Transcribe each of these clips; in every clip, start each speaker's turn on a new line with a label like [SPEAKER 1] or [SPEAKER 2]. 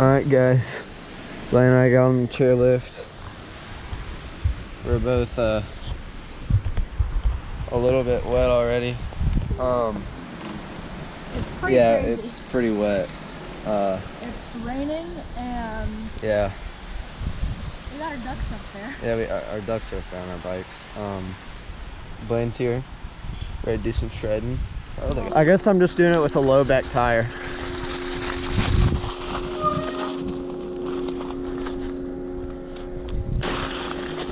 [SPEAKER 1] Alright guys, Blaine and I got on the chairlift. We're both a little bit wet already.
[SPEAKER 2] It's pretty
[SPEAKER 1] yeah,
[SPEAKER 2] crazy.
[SPEAKER 1] It's pretty wet.
[SPEAKER 2] It's raining and
[SPEAKER 1] yeah,
[SPEAKER 2] we got our ducks up there.
[SPEAKER 1] yeah, our ducks are up there on our bikes. Blaine's here, ready to do some shredding. I guess I'm just doing it with a low back tire.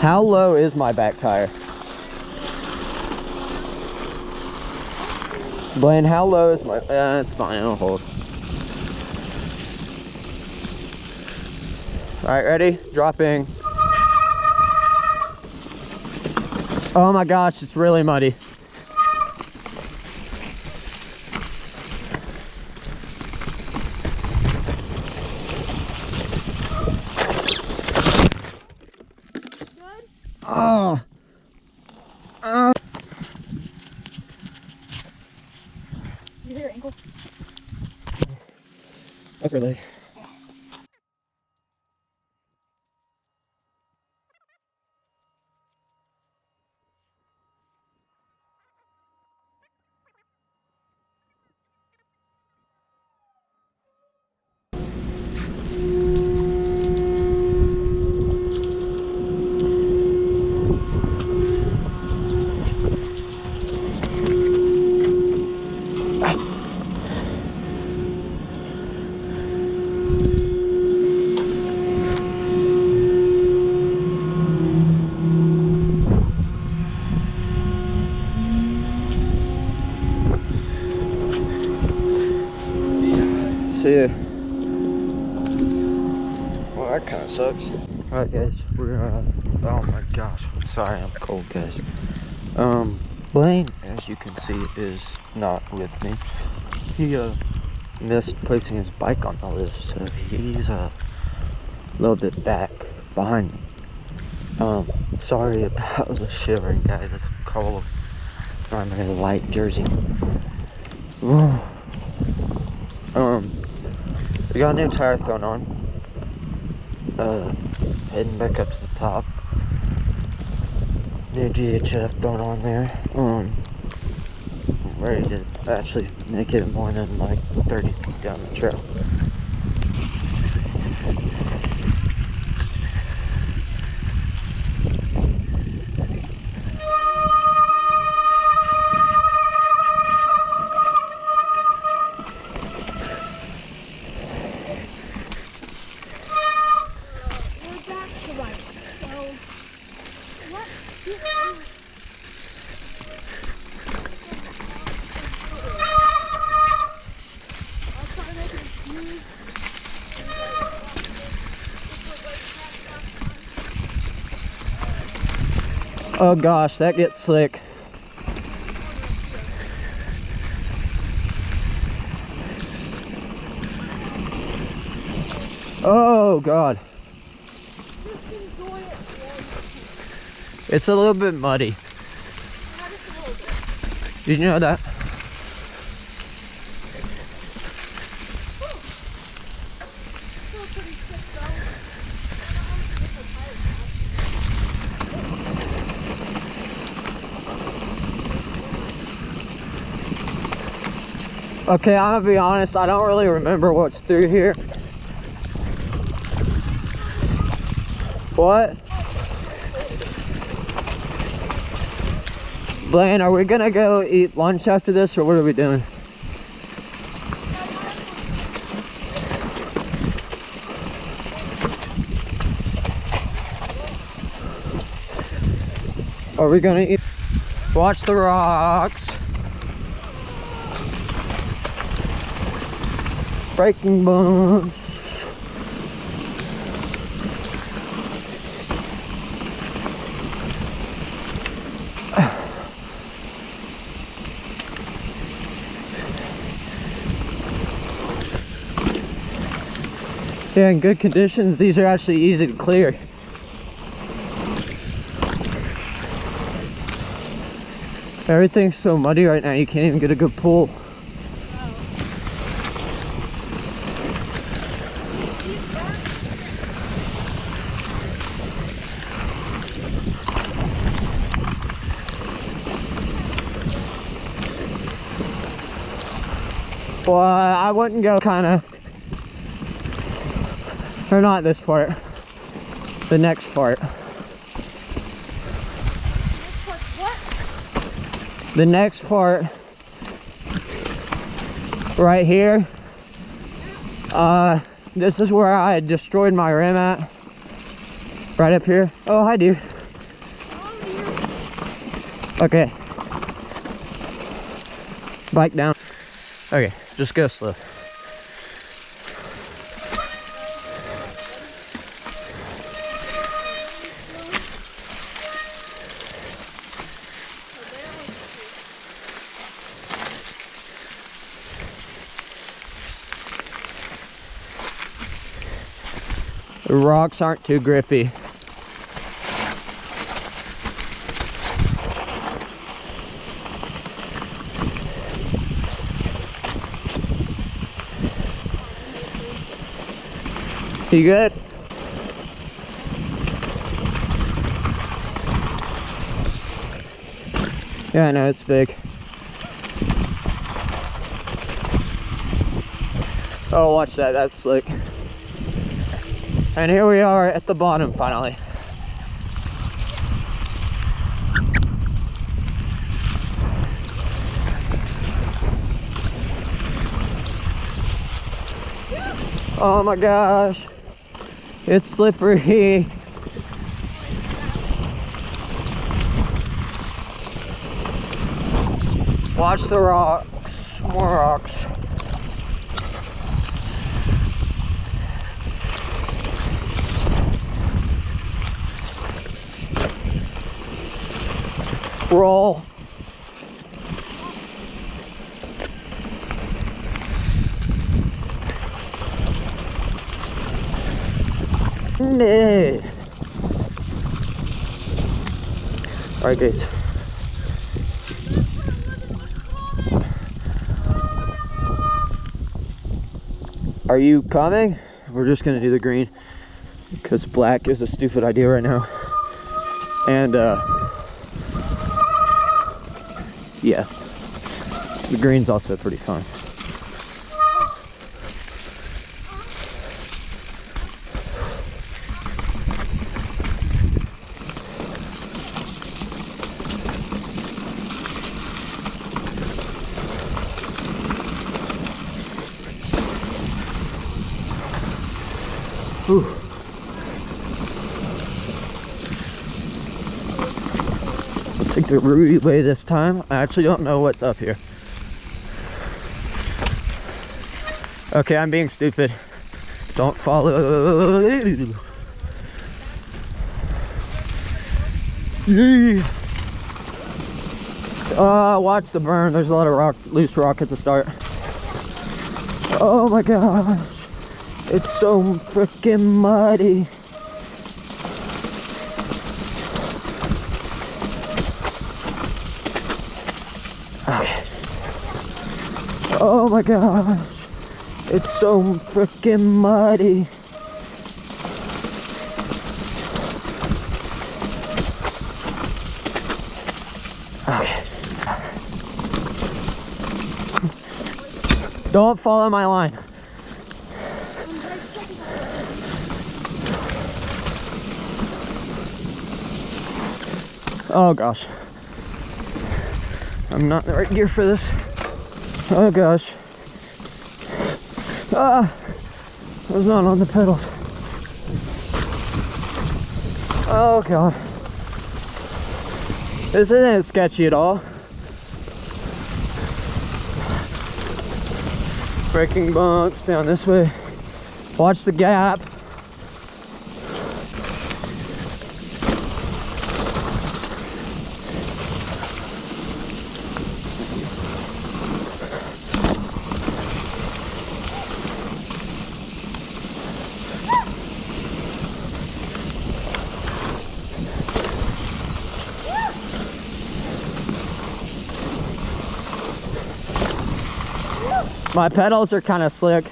[SPEAKER 1] How low is my back tire? Blaine, how low is my... it's fine, it'll hold. Alright, ready? Dropping. Oh my gosh, it's really muddy. Oh.
[SPEAKER 2] You hear your ankle?
[SPEAKER 1] Upper leg. See ya. Well, that kind of sucks. Alright guys, we're oh my gosh, I'm sorry, I'm cold guys. Blaine, as you can see, is not with me. He missed placing his bike on the lift, so he's a little bit back behind me. Sorry about the shivering guys, it's cold. I'm in a light jersey. We got a new tire thrown on. Heading back up to the top. New GHF thrown on there. I'm ready to actually make it more than like 30 feet down the trail. Oh gosh, that gets slick. Oh god. It's a little bit muddy. Did you know that? Okay, I'm gonna be honest, I don't really remember what's through here. What? Blaine, are we gonna go eat lunch after this, or what are we doing? Are we gonna eat? Watch the rocks. Breaking bones. Yeah, in good conditions, these are actually easy to clear. Everything's so muddy right now, you can't even get a good pull.
[SPEAKER 2] You
[SPEAKER 1] Well, I wouldn't go kind of, or not this part, the next part.
[SPEAKER 2] What?
[SPEAKER 1] The next part, right here, this is where I destroyed my rim at. Right up here. Oh, hi, dude. Okay. Bike down. Okay, just go slow. The rocks aren't too grippy. You good? Yeah, I know it's big. Oh, watch that, that's slick. And here we are at the bottom finally. Oh my gosh, it's slippery. Watch the rocks, more rocks. Roll. Nah. Alright guys. Are you coming? We're just gonna do the green because black is a stupid idea right now. And yeah, the green's also pretty fun. Whew. We'll take the Rudy way this time. I actually don't know what's up here. Okay, I'm being stupid. Don't follow. Watch the burn. There's a lot of loose rock at the start. Oh my gosh. It's so freaking muddy. Okay. Oh my gosh. It's so freaking muddy. Okay. Don't follow my line. Oh gosh. I'm not in the right gear for this. Oh gosh. I was not on the pedals. Oh god. This isn't sketchy at all. Breaking bumps down this way. Watch the gap. My pedals are kind of slick.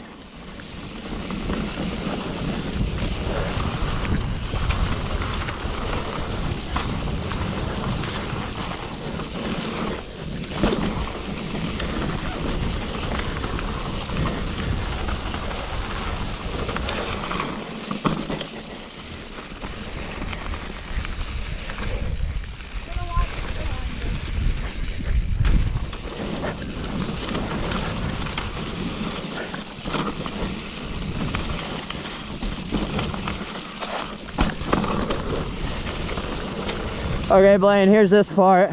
[SPEAKER 1] Okay, Blaine, here's this part.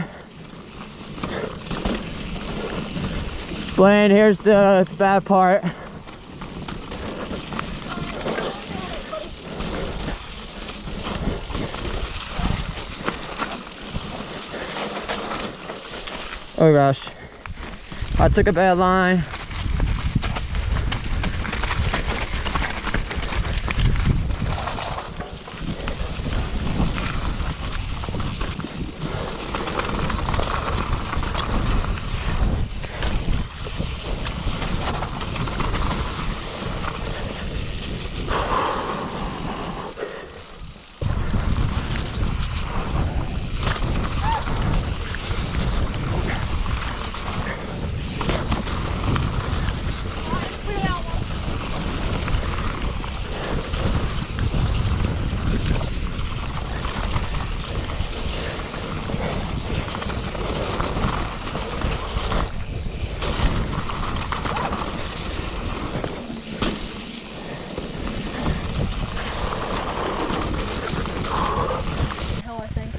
[SPEAKER 1] Blaine, here's the bad part. Oh gosh, I took a bad line.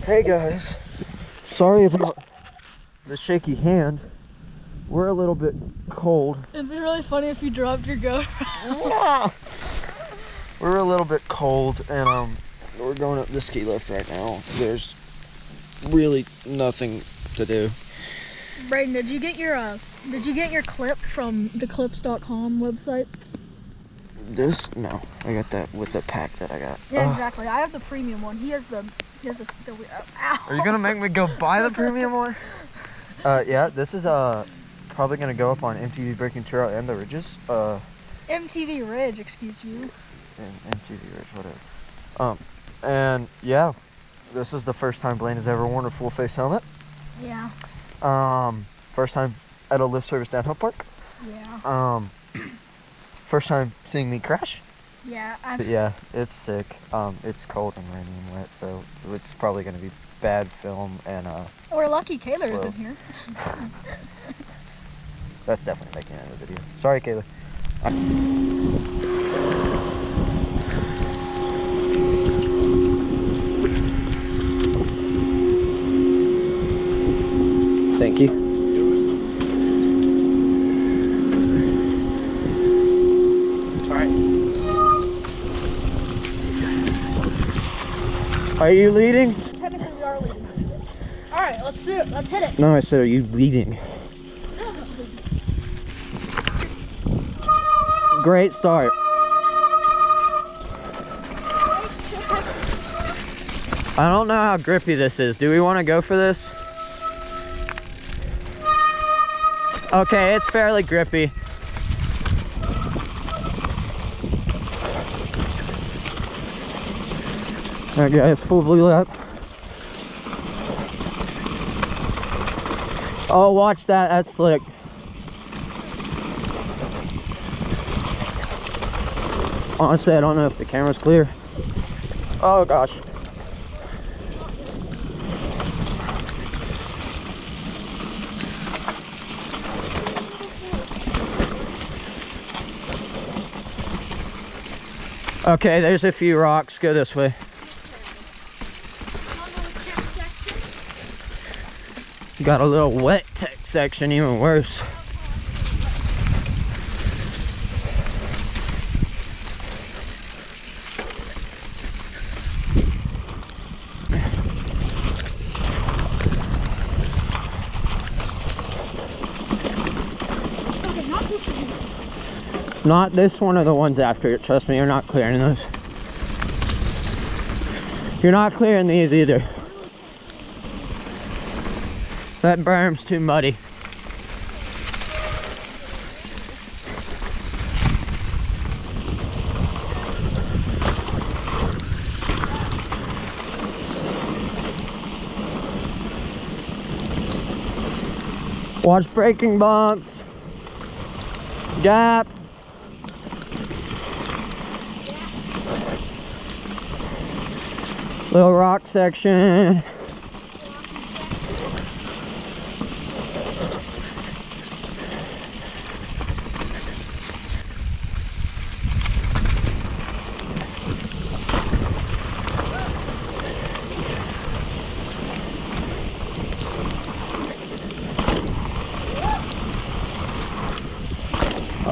[SPEAKER 1] Hey guys, sorry about the shaky hand. We're a little bit cold.
[SPEAKER 2] It'd be really funny if you dropped your GoPro.
[SPEAKER 1] We're a little bit cold, and we're going up the ski lift right now. There's really nothing to do.
[SPEAKER 2] Brayden, did you get your clip from the clips.com website?
[SPEAKER 1] This? No, I got that with the pack that I got.
[SPEAKER 2] Yeah, exactly. I have the premium one. He has the ow.
[SPEAKER 1] Are you gonna make me go buy the premium one? Yeah, this is probably gonna go up on MTB Breaking Trail and the Ridges.
[SPEAKER 2] MTV Ridge, excuse you.
[SPEAKER 1] MTV Ridge, whatever. And yeah, this is the first time Blaine has ever worn a full face helmet.
[SPEAKER 2] Yeah.
[SPEAKER 1] First time at a lift service downhill park.
[SPEAKER 2] Yeah.
[SPEAKER 1] First time seeing me crash.
[SPEAKER 2] Yeah.
[SPEAKER 1] But yeah, it's sick. It's cold and rainy and wet, so it's probably gonna be bad film and
[SPEAKER 2] We're lucky Kayla
[SPEAKER 1] slow.
[SPEAKER 2] isn't here.
[SPEAKER 1] That's definitely making it in the video. Sorry, Kayla. Thank you. Are you leading?
[SPEAKER 2] Technically, we are leading. All right, let's do it. Let's hit it.
[SPEAKER 1] No, I said, are you leading? Great start. I don't know how grippy this is. Do we want to go for this? Okay, it's fairly grippy. Alright guys, full blue lap. Oh, watch that, that's slick. Honestly, I don't know if the camera's clear. Oh gosh. Okay, there's a few rocks. Go this way. Got a little wet tech section, even worse. Not this one or the ones after it. Trust me, you're not clearing those. You're not clearing these either. That berm's too muddy. Watch braking bumps. Gap. Little rock section.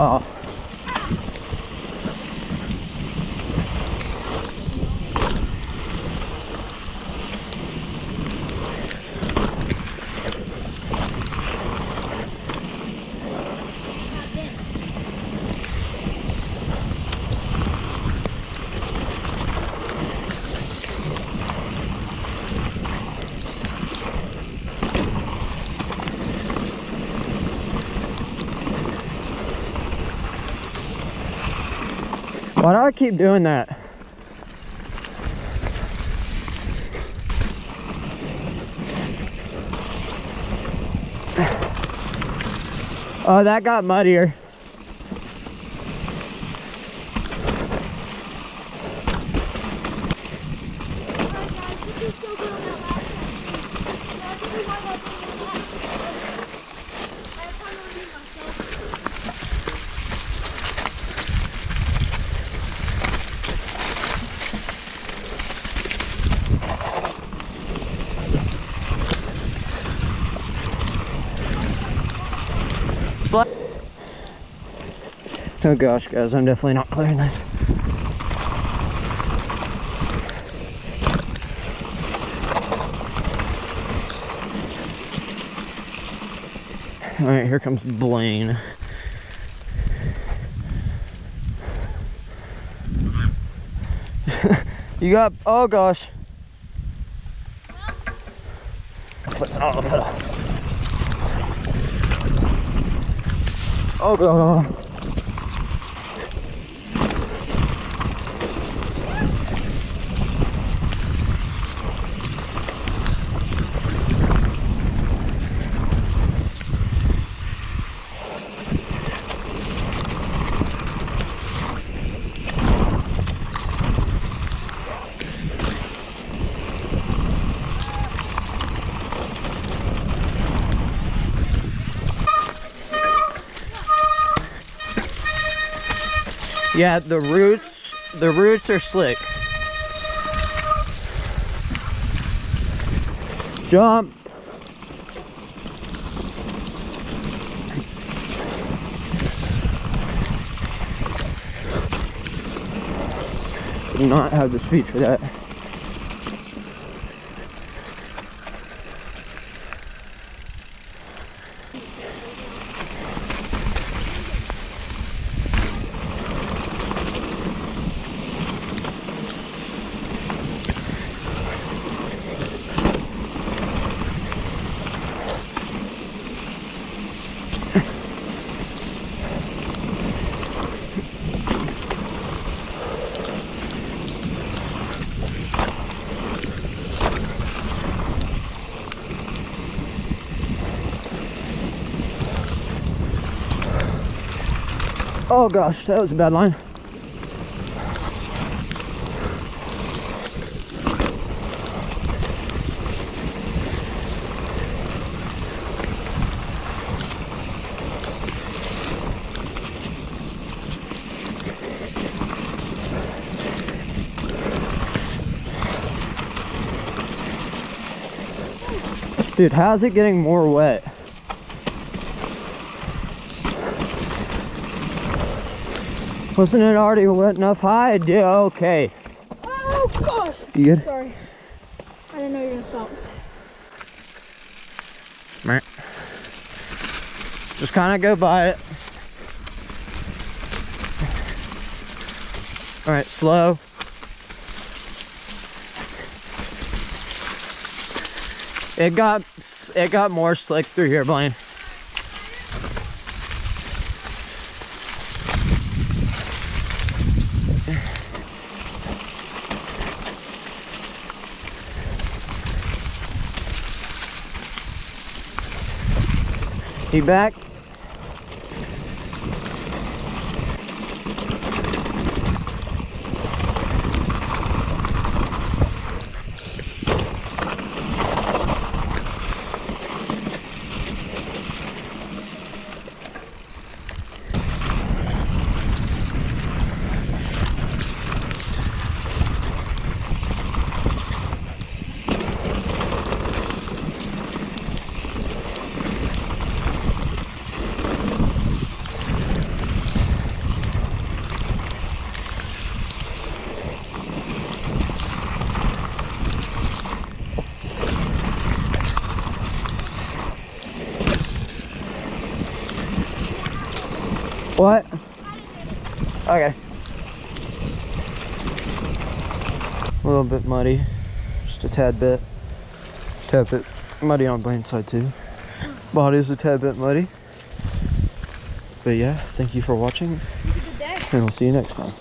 [SPEAKER 1] Oh. Why do I keep doing that? Oh, that got muddier. Oh gosh, guys, I'm definitely not clearing this. All right, here comes Blaine. You got, oh gosh. Foot's on the pedal. Oh god. Yeah, the roots are slick. Jump. Do not have the speed for that. Oh gosh, that was a bad line. Dude, how's it getting more wet? Wasn't it already wet enough high? Yeah, okay.
[SPEAKER 2] Oh gosh!
[SPEAKER 1] You good?
[SPEAKER 2] Sorry. I didn't know you were gonna stop.
[SPEAKER 1] Right. Just kind of go by it. All right, slow. It got more slick through here, Blaine. He back. What? Okay. A little bit muddy, just a tad bit. Tad bit muddy on Blaine's side too. Body's a tad bit muddy. But yeah, thank you for watching.
[SPEAKER 2] Have a good day.
[SPEAKER 1] And we'll see you next time.